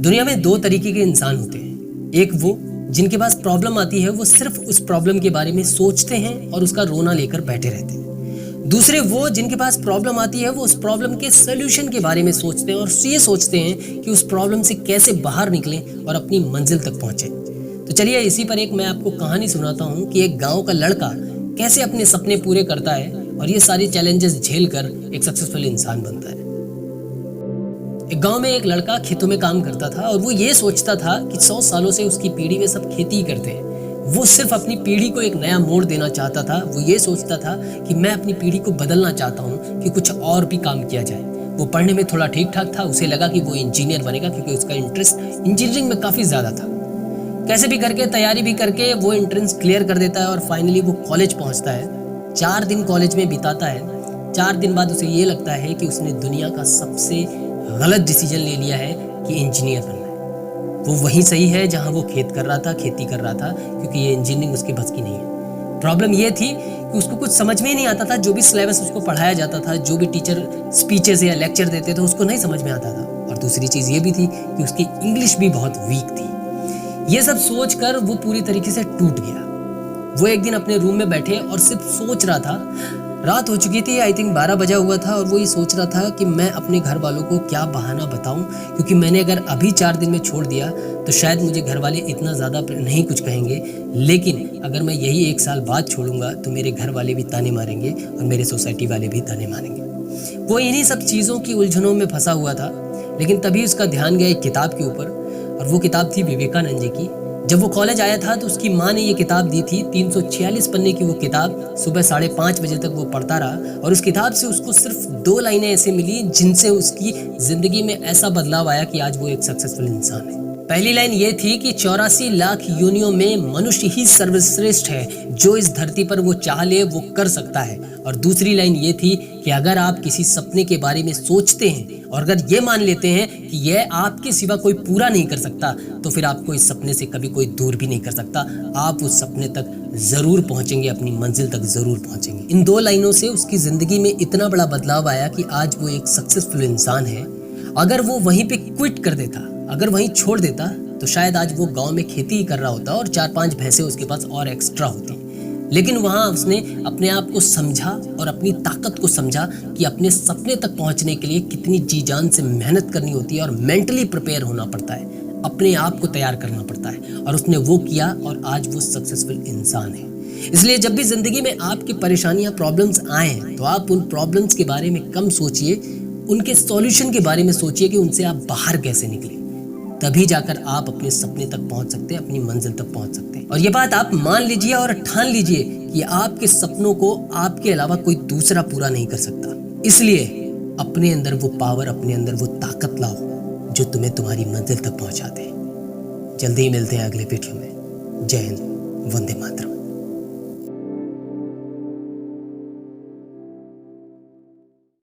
दुनिया में दो तरीके के इंसान होते हैं। एक वो जिनके पास प्रॉब्लम आती है, वो सिर्फ उस प्रॉब्लम के बारे में सोचते हैं और उसका रोना लेकर बैठे रहते हैं। दूसरे वो जिनके पास प्रॉब्लम आती है, वो उस प्रॉब्लम के सोल्यूशन के बारे में सोचते हैं और ये सोचते हैं कि उस प्रॉब्लम से कैसे बाहर निकलें और अपनी मंजिल तक पहुंचे। तो चलिए इसी पर एक मैं आपको कहानी सुनाता हूँ कि एक गाँव का लड़का कैसे अपने सपने पूरे करता है और ये सारे चैलेंजेस झेल कर एक सक्सेसफुल इंसान बनता है। एक गांव में एक लड़का खेतों में काम करता था और वो ये सोचता था कि 100 सालों से उसकी पीढ़ी में सब खेती ही करते हैं। वो सिर्फ अपनी पीढ़ी को एक नया मोड़ देना चाहता था। वो ये सोचता था कि मैं अपनी पीढ़ी को बदलना चाहता हूँ कि कुछ और भी काम किया जाए। वो पढ़ने में थोड़ा ठीक ठाक था। उसे लगा कि वो इंजीनियर बनेगा क्योंकि उसका इंटरेस्ट इंजीनियरिंग में काफ़ी ज़्यादा था। कैसे भी करके, तैयारी भी करके वो एंट्रेंस क्लियर कर देता है और फाइनली वो कॉलेज पहुँचता है। 4 दिन कॉलेज में बिताता है। 4 दिन बाद उसे ये लगता है कि उसने दुनिया का सबसे गलत डिसीजन ले लिया है कि इंजीनियर बनना है। वो वहीं सही है जहां वो खेती कर रहा था क्योंकि ये इंजीनियरिंग उसके बस की नहीं है। प्रॉब्लम ये थी कि उसको कुछ समझ में ही नहीं आता था। जो भी सिलेबस उसको पढ़ाया जाता था, जो भी टीचर स्पीचेस या लेक्चर देते थे, उसको नहीं समझ में आता था। और दूसरी चीज़ ये भी थी कि उसकी इंग्लिश भी बहुत वीक थी। ये सब सोच कर वो पूरी तरीके से टूट गया। वो एक दिन अपने रूम में बैठे और सिर्फ सोच रहा था। रात हो चुकी थी, आई थिंक 12 बजा हुआ था और वो ये सोच रहा था कि मैं अपने घर वालों को क्या बहाना बताऊं, क्योंकि मैंने अगर अभी 4 दिन में छोड़ दिया तो शायद मुझे घर वाले इतना ज़्यादा नहीं कुछ कहेंगे, लेकिन अगर मैं यही 1 साल बाद छोड़ूंगा तो मेरे घर वाले भी ताने मारेंगे और मेरे सोसाइटी वाले भी ताने मारेंगे। वो इन्हीं सब चीज़ों की उलझनों में फंसा हुआ था। लेकिन तभी उसका ध्यान गया एक किताब के ऊपर, और वो किताब थी विवेकानंद जी की। जब वो कॉलेज आया था तो उसकी माँ ने ये किताब दी थी। 346 पन्ने की वो किताब। सुबह 5:30 बजे तक वो पढ़ता रहा और उस किताब से उसको सिर्फ 2 लाइनें ऐसे मिली जिनसे उसकी जिंदगी में ऐसा बदलाव आया कि आज वो एक सक्सेसफुल इंसान है। पहली लाइन ये थी कि 84 लाख योनियों में मनुष्य ही सर्वश्रेष्ठ है। जो इस धरती पर वो चाह ले वो कर सकता है। और दूसरी लाइन ये थी कि अगर आप किसी सपने के बारे में सोचते हैं और अगर ये मान लेते हैं कि यह आपके सिवा कोई पूरा नहीं कर सकता, तो फिर आपको इस सपने से कभी कोई दूर भी नहीं कर सकता। आप उस सपने तक जरूर पहुंचेंगे, अपनी मंजिल तक जरूर पहुंचेंगे। इन 2 लाइनों से उसकी जिंदगी में इतना बड़ा बदलाव आया कि आज वो एक सक्सेसफुल इंसान है। अगर वो वहीं पे क्विट कर देता, अगर वहीं छोड़ देता, तो शायद आज वो गांव में खेती ही कर रहा होता और 4-5 भैंसें उसके पास और एक्स्ट्रा होती। लेकिन वहां उसने अपने आप को समझा और अपनी ताकत को समझा कि अपने सपने तक पहुंचने के लिए कितनी जी जान से मेहनत करनी होती है और मेंटली प्रिपेयर होना पड़ता है, अपने आप को तैयार करना पड़ता है। और उसने वो किया और आज वो सक्सेसफुल इंसान है। इसलिए जब भी जिंदगी में आपकी परेशानियां, प्रॉब्लम्स आए तो आप उन प्रॉब्लम्स के बारे में कम सोचिए, उनके सॉल्यूशन के बारे में सोचिए कि उनसे आप बाहर कैसे निकले। तभी जाकर आप अपने सपने तक पहुंच सकते हैं, अपनी मंजिल तक पहुंच सकते हैं। और ये बात आप मान लीजिए और ठान लीजिए कि आपके सपनों को आपके अलावा कोई दूसरा पूरा नहीं कर सकता। इसलिए अपने अंदर वो पावर, अपने अंदर वो ताकत लाओ जो तुम्हें तुम्हारी मंजिल तक पहुंचा दे। जल्दी ही मिलते हैं अगले वीडियो में। जय हिंद, वंदे मातरम।